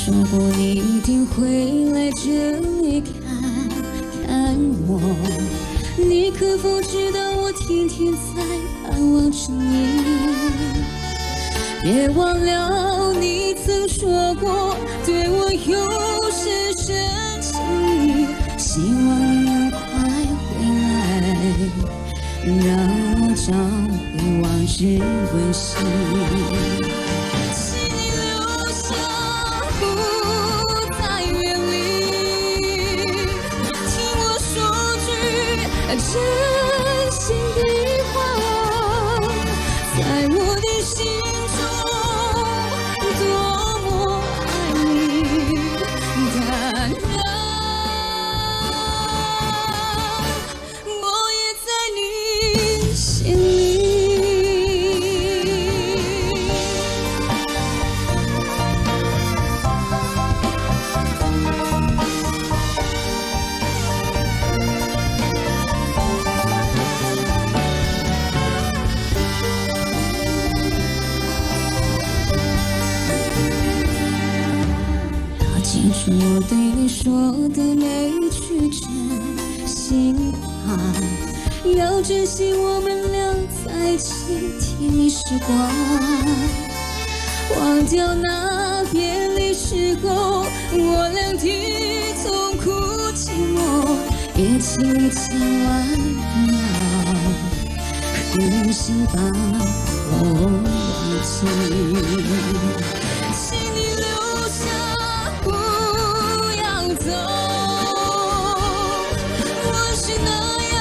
说过你一定会来这里看看我，你可否知道我天天在盼望着你？别忘了你曾说过对我有深深情意，希望你能快回来，让我找回往日温馨。请你留下，不再远离，听我说句真心的话，在我的心中多么爱你，当然我也在你心里。记住我对你说的每一句真心话，要珍惜我们俩在一起甜蜜时光，忘掉那别离时候我俩的痛苦寂寞，也请你千万不要狠心把我忘记，请你留下。不要走，我是那样。